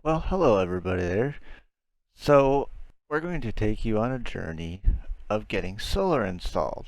Well, hello everybody there. So, we're going to take you on a journey of getting solar installed.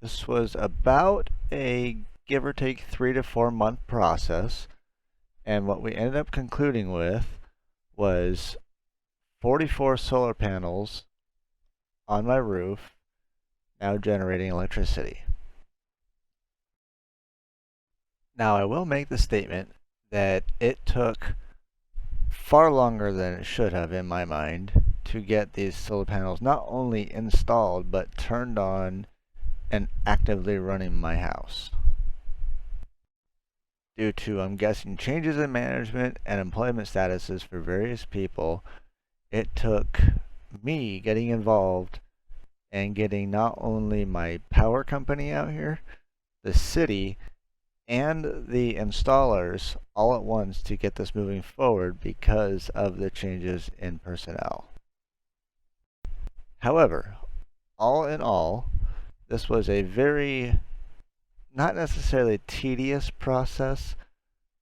This was about a give or take 3 to 4 month process, and what we ended up concluding with was 44 solar panels on my roof, now generating electricity. Now, I will make the statement that it took far longer than it should have in my mind to get these solar panels not only installed but turned on and actively running my house. Due to, I'm guessing, changes in management and employment statuses for various people, it took me getting involved and getting not only my power company out here, the city, and the installers all at once to get this moving forward because of the changes in personnel. However, all in all, this was a very, not necessarily tedious process,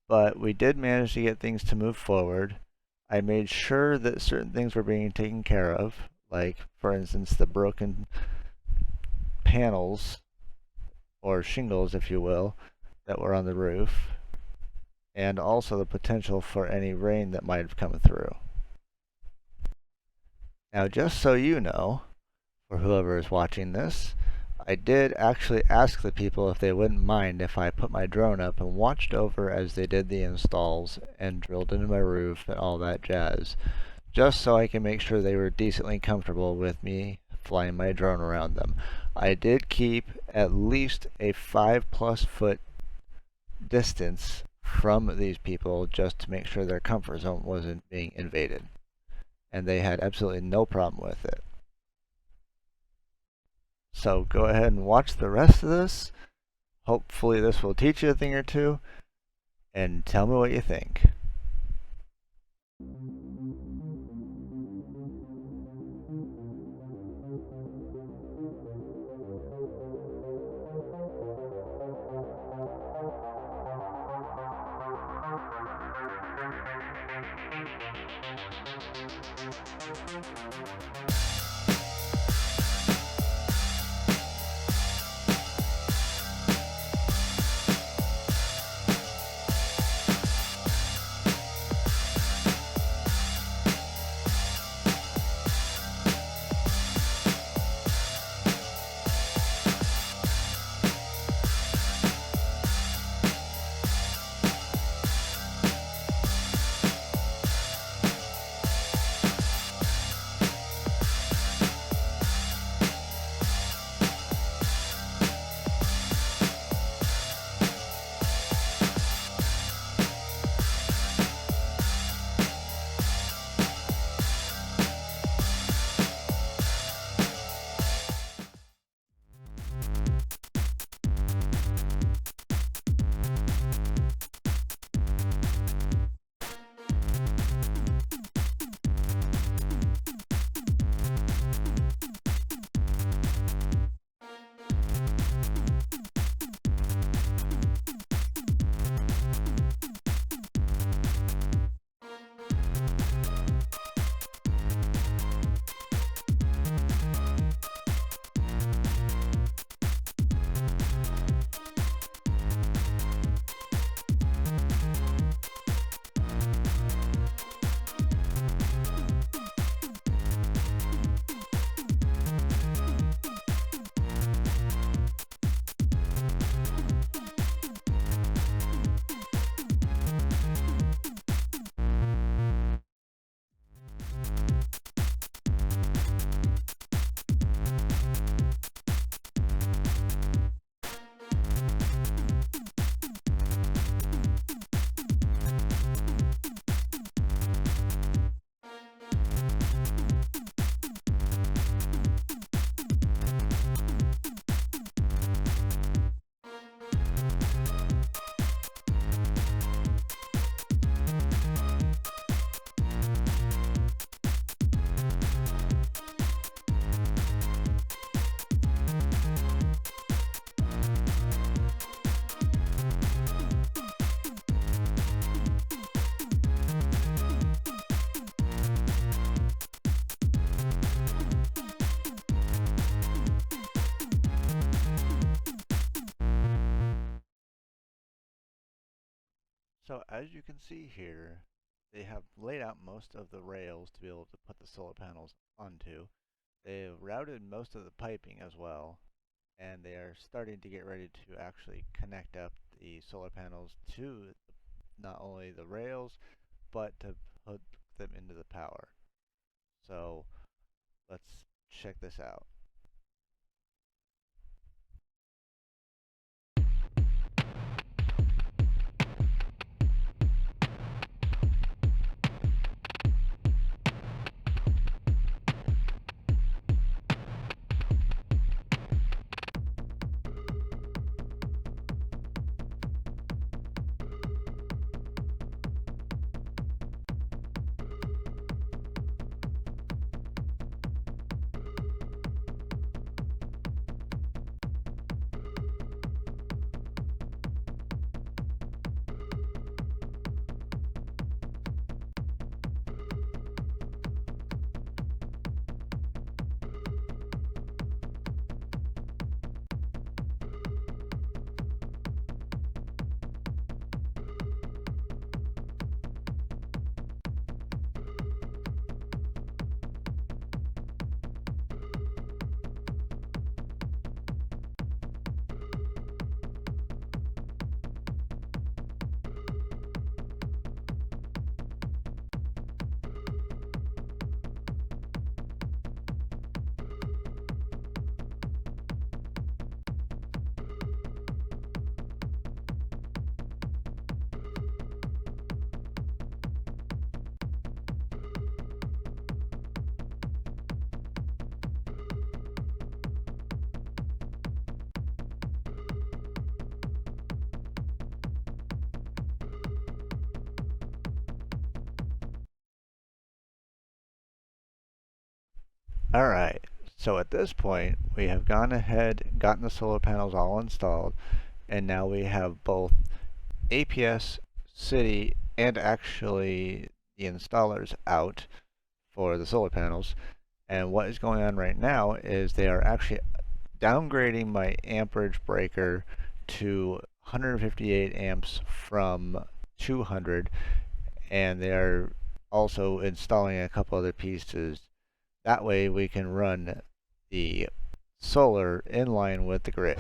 but we did manage to get things to move forward. I made sure that certain things were being taken care of, like, for instance, the broken panels, or shingles, if you will, that were on the roof, and also the potential for any rain that might have come through. Now, just so you know, for whoever is watching this, I did actually ask the people if they wouldn't mind if I put my drone up and watched over as they did the installs and drilled into my roof and all that jazz, just so I can make sure they were decently comfortable with me flying my drone around them. I did keep at least a 5+ foot distance from these people just to make sure their comfort zone wasn't being invaded, and they had absolutely no problem with it. So go ahead and watch the rest of this. Hopefully this will teach you a thing or two, and tell me what you think. So as you can see here, they have laid out most of the rails to be able to put the solar panels onto. They've routed most of the piping as well, and they are starting to get ready to actually connect up the solar panels to not only the rails, but to hook them into the power. So let's check this out. Alright, so at this point we have gone ahead, gotten the solar panels all installed, and now we have both APS, City, and actually the installers out for the solar panels. And what is going on right now is they are actually downgrading my amperage breaker to 158 amps from 200, and they are also installing a couple other pieces. That way we can run the solar in line with the grid.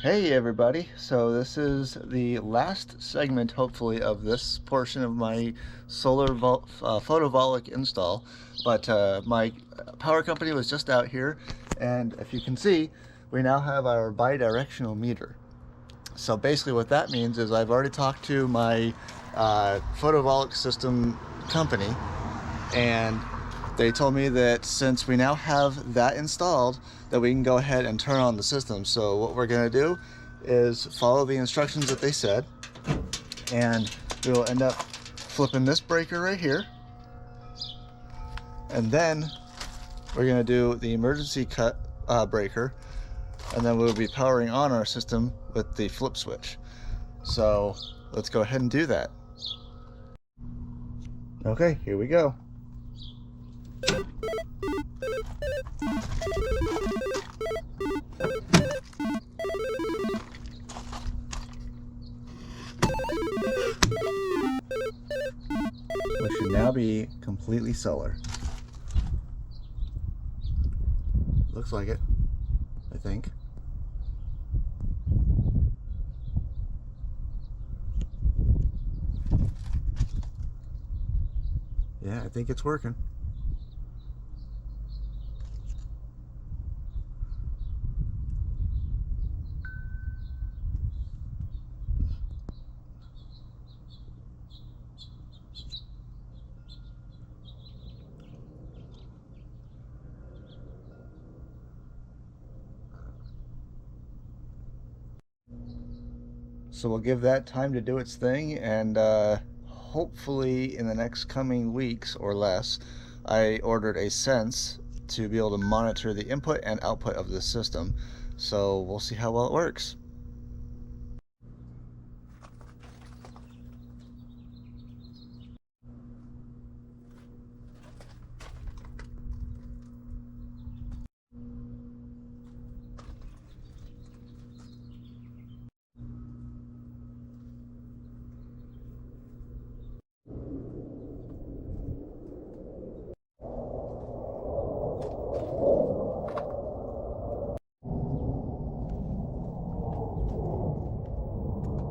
Hey everybody, so this is the last segment hopefully of this portion of my solar photovoltaic install, but my power company was just out here, and if you can see, we now have our bidirectional meter. So basically what that means is I've already talked to my photovoltaic system company, and they told me that since we now have that installed, that we can go ahead and turn on the system. So what we're going to do is follow the instructions that they said, and we will end up flipping this breaker right here, and then we're going to do the emergency cut breaker, and then we'll be powering on our system with the flip switch. So let's go ahead and do that. Okay, here we go. We should now be completely solar. Looks like it, I think. Yeah, I think it's working. So we'll give that time to do its thing, and hopefully in the next coming weeks or less, I ordered a Sense to be able to monitor the input and output of this system. So we'll see how well it works.